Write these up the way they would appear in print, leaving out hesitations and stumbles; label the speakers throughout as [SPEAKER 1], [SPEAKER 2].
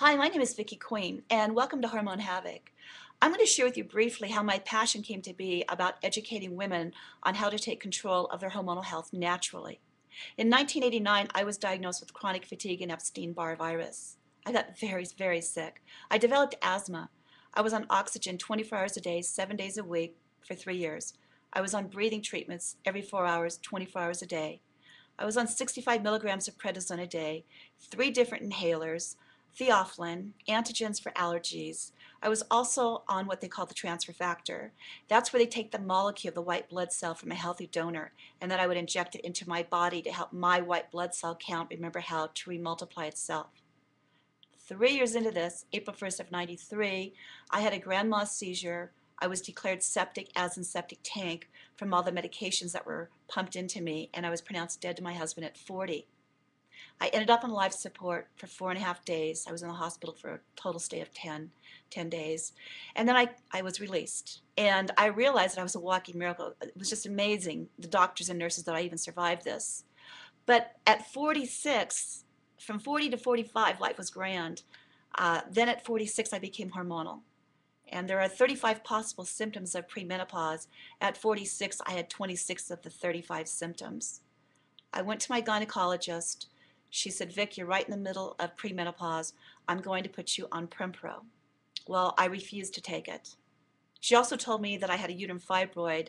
[SPEAKER 1] Hi, my name is Vicki Queen, and welcome to Hormone Havoc. I'm going to share with you briefly how my passion came to be about educating women on how to take control of their hormonal health naturally. In 1989, I was diagnosed with chronic fatigue and Epstein-Barr virus. I got very, very sick. I developed asthma. I was on oxygen 24 hours a day, 7 days a week for 3 years. I was on breathing treatments every 4 hours, 24 hours a day. I was on 65 milligrams of prednisone a day, 3 different inhalers, theophylline, antigens for allergies. I was also on what they call the transfer factor. That's where they take the molecule of the white blood cell from a healthy donor, and then I would inject it into my body to help my white blood cell count remember how to remultiply itself. 3 years into this, April 1st of 93, I had a grand mal seizure. I was declared septic, as in septic tank, from all the medications that were pumped into me, and I was pronounced dead to my husband at 40. I ended up on life support for 4.5 days. I was in the hospital for a total stay of 10 days. And then I was released. And I realized that I was a walking miracle. It was just amazing, the doctors and nurses, that I even survived this. But at 46, from 40 to 45, life was grand. Then at 46, I became hormonal. And there are 35 possible symptoms of premenopause. At 46, I had 26 of the 35 symptoms. I went to my gynecologist. She said, Vic, you're right in the middle of premenopause. I'm going to put you on Prempro. Well, I refused to take it. She also told me that I had a uterine fibroid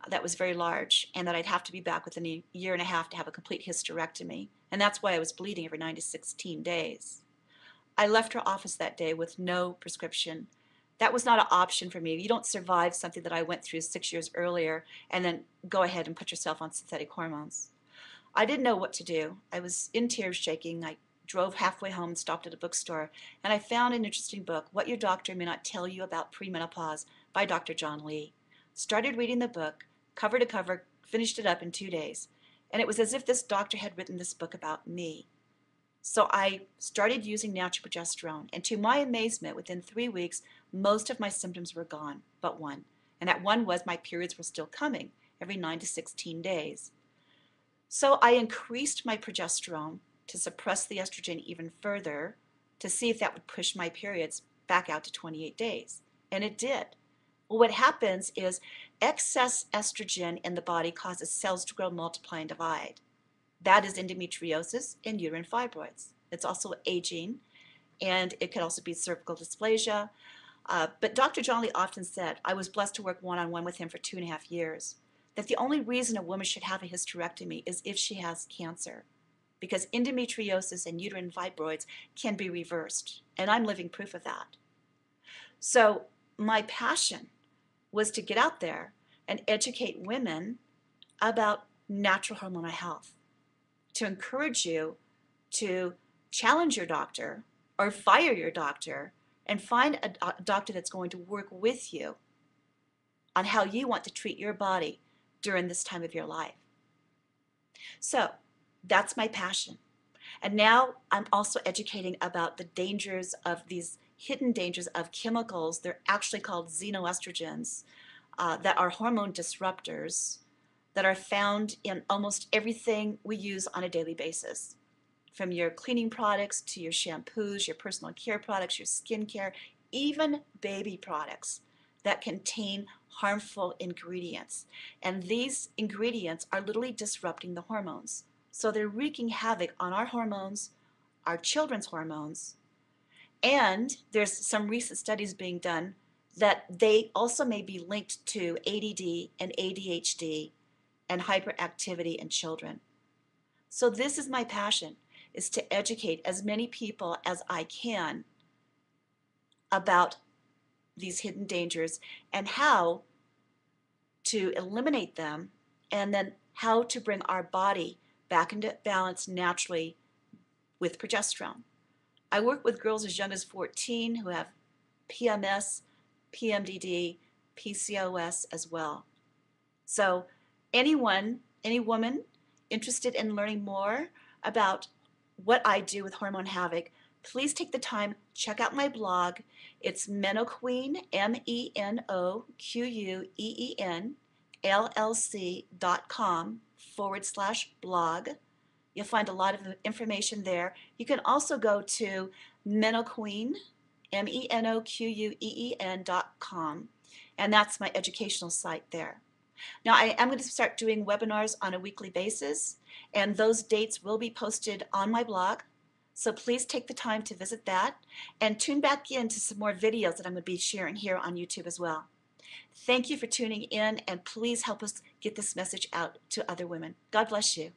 [SPEAKER 1] that was very large and that I'd have to be back within a year and a half to have a complete hysterectomy. And that's why I was bleeding every 9 to 16 days. I left her office that day with no prescription. That was not an option for me. You don't survive something that I went through 6 years earlier and then go ahead and put yourself on synthetic hormones. I didn't know what to do. I was in tears, shaking. I drove halfway home and stopped at a bookstore, and I found an interesting book, What Your Doctor May Not Tell You About Premenopause by Dr. John Lee. Started reading the book, cover to cover, finished it up in 2 days, and it was as if this doctor had written this book about me. So I started using natural progesterone, and to my amazement, within 3 weeks, most of my symptoms were gone, but one. And that one was my periods were still coming every 9 to 16 days. So I increased my progesterone to suppress the estrogen even further to see if that would push my periods back out to 28 days. And it did. Well, what happens is excess estrogen in the body causes cells to grow, multiply, and divide. That is endometriosis and uterine fibroids. It's also aging, and it can also be cervical dysplasia. But Dr. John Lee often said, I was blessed to work one-on-one with him for 2.5 years, that the only reason a woman should have a hysterectomy is if she has cancer, because endometriosis and uterine fibroids can be reversed, and I'm living proof of that. So my passion was to get out there and educate women about natural hormonal health, to encourage you to challenge your doctor or fire your doctor and find a doctor that's going to work with you on how you want to treat your body during this time of your life. So that's my passion. And now I'm also educating about the dangers of these hidden dangers of chemicals. They're actually called xenoestrogens that are hormone disruptors that are found in almost everything we use on a daily basis. From your cleaning products to your shampoos, your personal care products, your skincare, even baby products that contain harmful ingredients. And these ingredients are literally disrupting the hormones. So they're wreaking havoc on our hormones, our children's hormones, and there's some recent studies being done that they also may be linked to ADD and ADHD and hyperactivity in children. So this is my passion, is to educate as many people as I can about these hidden dangers and how to eliminate them, and then how to bring our body back into balance naturally with progesterone. I work with girls as young as 14 who have PMS, PMDD, PCOS as well. So any woman interested in learning more about what I do with Hormone Havoc, please take the time, check out my blog. It's Menoqueen, MENOQUEEN, LLC.com/blog. You'll find a lot of information there. You can also go to Menoqueen, MENOQUEEN.com, and that's my educational site there. Now, I am going to start doing webinars on a weekly basis, and those dates will be posted on my blog. So please take the time to visit that and tune back in to some more videos that I'm going to be sharing here on YouTube as well. Thank you for tuning in, and please help us get this message out to other women. God bless you.